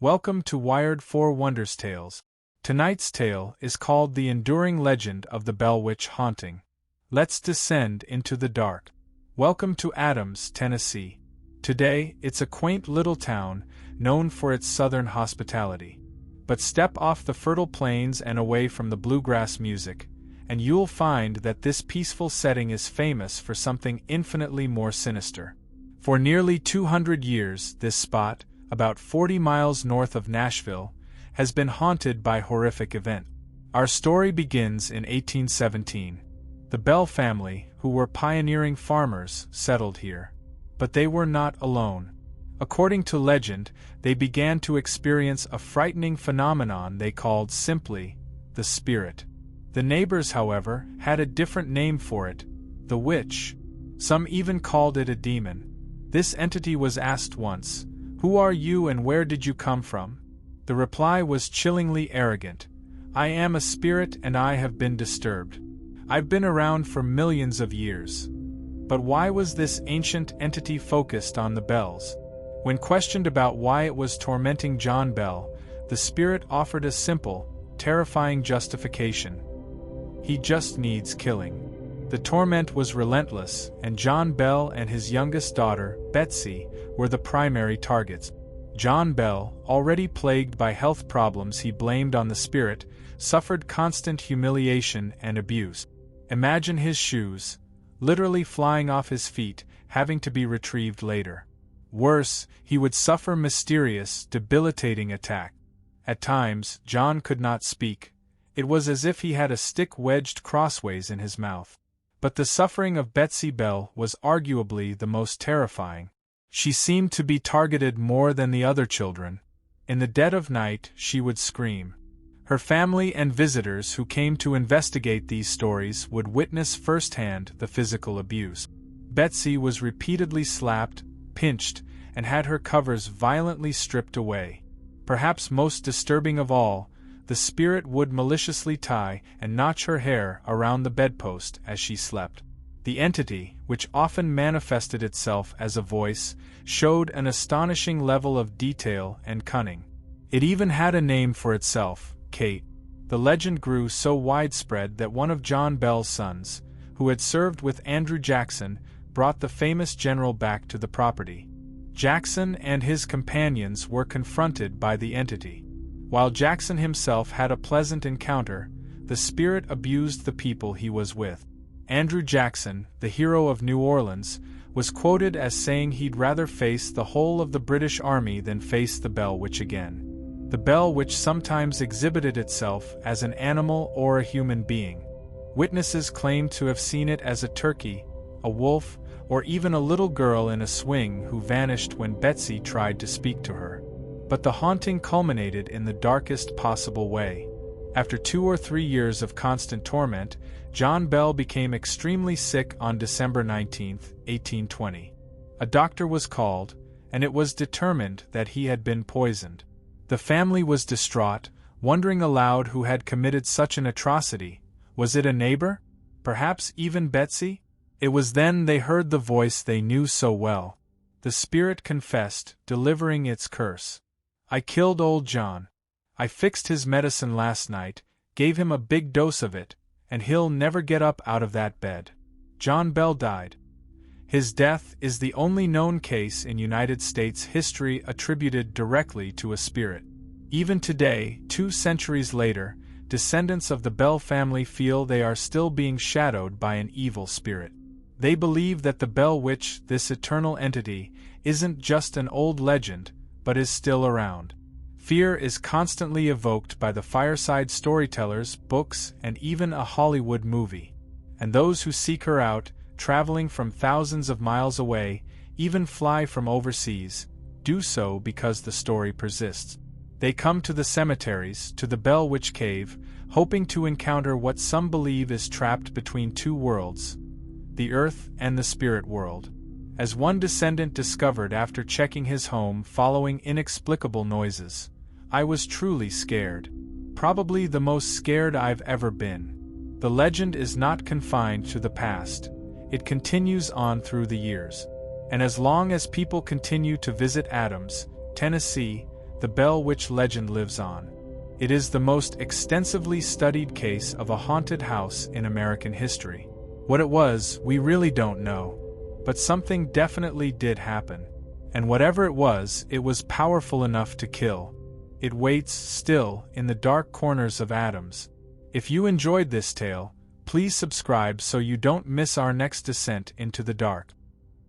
Welcome to Wired 4 Wonders Tales. Tonight's tale is called The Enduring Legend of the Bell Witch Haunting. Let's descend into the dark. Welcome to Adams, Tennessee. Today, it's a quaint little town, known for its southern hospitality. But step off the fertile plains and away from the bluegrass music, and you'll find that this peaceful setting is famous for something infinitely more sinister. For nearly 200 years, this spot, about 40 miles north of Nashville, has been haunted by horrific events. Our story begins in 1817. The Bell family, who were pioneering farmers, settled here. But they were not alone. According to legend, they began to experience a frightening phenomenon they called simply the spirit. The neighbors, however, had a different name for it, the witch. Some even called it a demon. This entity was asked once, "Who are you and where did you come from?" The reply was chillingly arrogant. "I am a spirit and I have been disturbed. I've been around for millions of years." But why was this ancient entity focused on the bells? When questioned about why it was tormenting John Bell, the spirit offered a simple, terrifying justification. He just needs killing. The torment was relentless, and John Bell and his youngest daughter, Betsy, were the primary targets. John Bell, already plagued by health problems he blamed on the spirit, suffered constant humiliation and abuse. Imagine his shoes, literally flying off his feet, having to be retrieved later. Worse, he would suffer mysterious, debilitating attacks. At times, John could not speak. It was as if he had a stick wedged crossways in his mouth. But the suffering of Betsy Bell was arguably the most terrifying. She seemed to be targeted more than the other children. In the dead of night, she would scream. Her family and visitors who came to investigate these stories would witness firsthand the physical abuse. Betsy was repeatedly slapped, pinched, and had her covers violently stripped away. Perhaps most disturbing of all, the spirit would maliciously tie and notch her hair around the bedpost as she slept. The entity, which often manifested itself as a voice, showed an astonishing level of detail and cunning. It even had a name for itself, Kate. The legend grew so widespread that one of John Bell's sons, who had served with Andrew Jackson, brought the famous general back to the property. Jackson and his companions were confronted by the entity. While Jackson himself had a pleasant encounter, the spirit abused the people he was with. Andrew Jackson, the hero of New Orleans, was quoted as saying he'd rather face the whole of the British Army than face the Bell Witch again. The Bell Witch sometimes exhibited itself as an animal or a human being. Witnesses claimed to have seen it as a turkey, a wolf, or even a little girl in a swing who vanished when Betsy tried to speak to her. But the haunting culminated in the darkest possible way. After 2 or 3 years of constant torment, John Bell became extremely sick on December 19, 1820. A doctor was called, and it was determined that he had been poisoned. The family was distraught, wondering aloud who had committed such an atrocity. Was it a neighbor? Perhaps even Betsy? It was then they heard the voice they knew so well. The spirit confessed, delivering its curse. "I killed old John. I fixed his medicine last night, gave him a big dose of it, and he'll never get up out of that bed." John Bell died. His death is the only known case in United States history attributed directly to a spirit. Even today, 2 centuries later, descendants of the Bell family feel they are still being shadowed by an evil spirit. They believe that the Bell Witch, this eternal entity, isn't just an old legend, but is still around. Fear is constantly evoked by the fireside storytellers, books, and even a Hollywood movie. And those who seek her out, traveling from thousands of miles away, even fly from overseas, do so because the story persists. They come to the cemeteries, to the Bell Witch Cave, hoping to encounter what some believe is trapped between 2 worlds, the earth and the spirit world. As one descendant discovered after checking his home following inexplicable noises, "I was truly scared. Probably the most scared I've ever been." The legend is not confined to the past. It continues on through the years. And as long as people continue to visit Adams, Tennessee, the Bell Witch legend lives on. It is the most extensively studied case of a haunted house in American history. What it was, we really don't know. But something definitely did happen. And whatever it was powerful enough to kill. It waits still in the dark corners of Adams. If you enjoyed this tale, please subscribe so you don't miss our next descent into the dark.